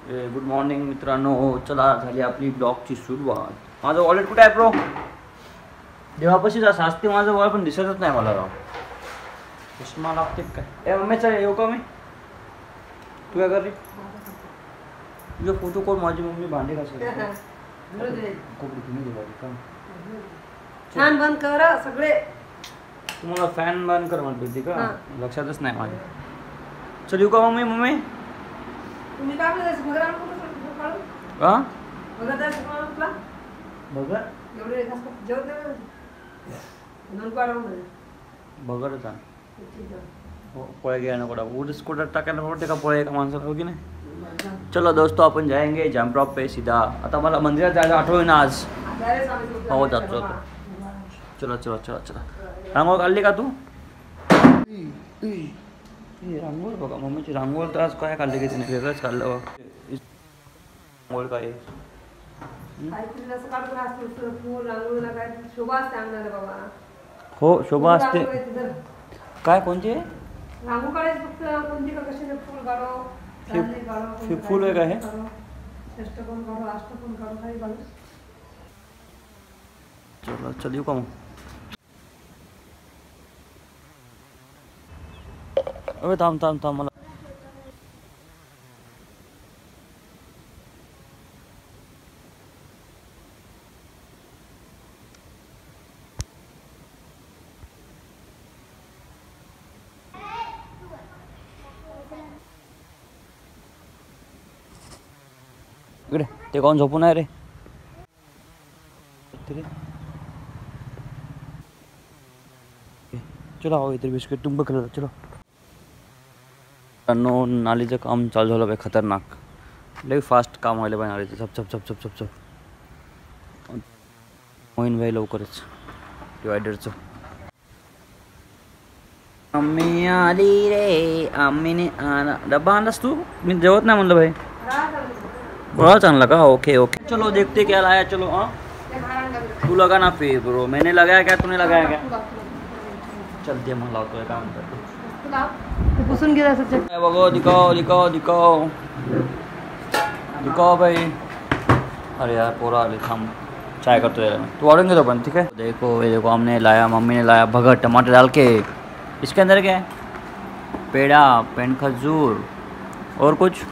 Good morning मित्रांनो. चला झाली आपली ब्लॉगची सुरुवात. माझं वॉलेट कुठे आहे प्रो? देवापाशीच असते माझं वॉलेट, पण दिसतच नाही मला राव. चष्मा लागते काय? ए मम्मी चल येऊ का मी? तू काय कर रे? तुझे फोटो कोण? माझी मम्मी भांडे घासते. फॅन बंद करा सगळे. तुम्हाला फॅन बंद कर म्हणत होती का? लक्षातच नाही माझ्या. चल येऊ का मम्मी? मम्मी तुम्ही काय म्हणताय? भगर आणू का? हा भगर द्यायचं तुम्हाला तुला? बघा एवढे जेवण द्या. दोन काढून दे. बघाच हो पोळे घ्या नको उडस कुठं टाकायला पडते का पोळे एका माणसाला हो की नाही. चलो दोस्तों अपन जाएंगे जैमड्रॉप पे सीधा. आता मला मंदिरात जायला आठवण आज. हो जातो. चलो चलो चलो चला. रांगोळ काढली का तू? रांगोळ बघा मम्मीची रांगोळ तर आज काय काढली की तिने वेगळंच काढलं बघ. रांगोळ काय हो शोभा असते. काय कोणती आहे? फूल आहे का हे? चलो चल येऊ का मग? अबे थांब थांब थांब मला इकडे. ते कोण झोपून आहे रे? चलो आओ इधर बिस्किट तुम बघ. चलो नालीचं काम चालू झालं पाहिजे. खतरनाक लई फास्ट काम व्हायला पाहिजे नालीचं. झप झप झप झप झप झप होईन भाई लवकरच डिवायडरचं. आम्ही आली रे आम्हीने आला. डब्बा आणलास तू? मी जेवत नाही म्हणलं भाई. बड़ा चांगला का? ओके ओके चलो देखते क्या लाया. चलो हाँ तू लगाना फिर ब्रो. मैंने लगाया क्या तूने लगाया क्या? चलते मग लावतोय काम करतो. पुसून घे असं. बघो दिखाओ दिखाओ दिखाओ दिखाओ भाई. अरे यार पोरा आले थांब चाय करतो यार. तू ऑर्डर घेतो पण ठीक है. देखो ये देखो हमने लाया मम्मी ने लाया भगर टमाटर डाल के. इसके अंदर क्या है? पेड़ा पेन खजूर और कुछ.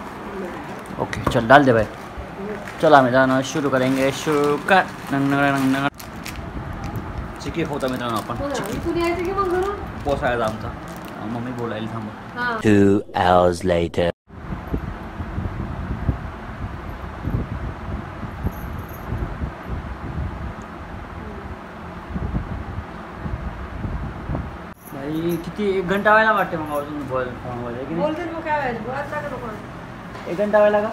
ओके चल डाल दे भाई. चला मित्रांनो शुरू करेंगे. शुरू कर. चिकी होता मित्रांनो आपण चिकी पोसायला आमचा. मम्मी बोलायला थांबा. 2 hours later. भाई किती 1 घंटा व्हायला वाटते मग अजून बोलते मग काय व्हायचं? 1 घंटा व्हायला का?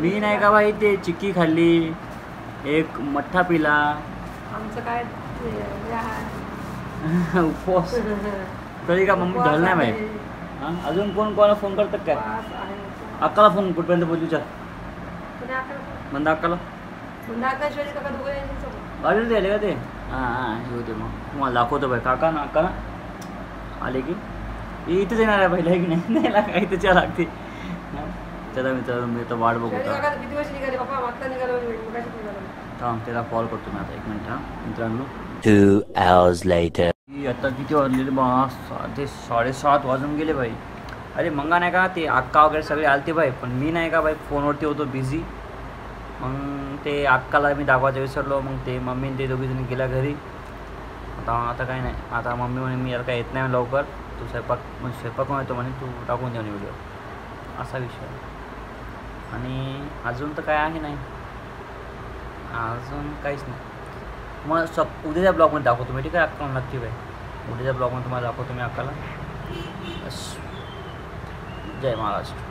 मी नाही का भाई ते चिक्की खाल्ली एक मठ्ठा पिला. आमचं काय उपवास कधी का मम्मी झालं नाही भाई. हां अजून कोण कोणाला फोन करतात काय? अक्काला फोन कुठपर्यंत बोलू विचार. मंदा अक्काला गाडी द्यायला का ते? हां हां येऊ दे मग तुम्हाला दाखवतो भाई. काका ना अक्का ना आले की इथंच येणार आहे पहिला की नाही? नाही लागा इथंच या लागते. चला मित्रांनो मी तर वाट बघतो. थांब त्याला कॉल करतो मी आता 1 मिनिट. हां मित्रांनो 2 hours later. आता किती वाजलेले बा? ते 7:30 वाजून गेले भाई. अरे मंगा नाही का ते अक्का वगैरे सगळे आलते भाई. पण मी नाही का भाई फोनवरती होतो बिझी. मग ते अक्काला मी दाखवायचं विसरलो. मग ते मम्मी ते दोघीजणी गेल्या घरी. आता काही नाही. आता मम्मी म्हणे मी यार काय येत नाही लवकर. तू स्वयंपाक येतो म्हणे तू टाकून देऊ व्हिडिओ. असा विषय. आणि अजून तर काय आहे नाही. अजून काहीच नाही. मग उद्याच्या ब्लॉगमध्ये दाखवतो मी ठीक आहे अक्काला नक्की भाई. उद्याच्या ब्लॉगमध्ये तुम्हाला दाखवतो मी अक्काला. जय महाराष्ट्र.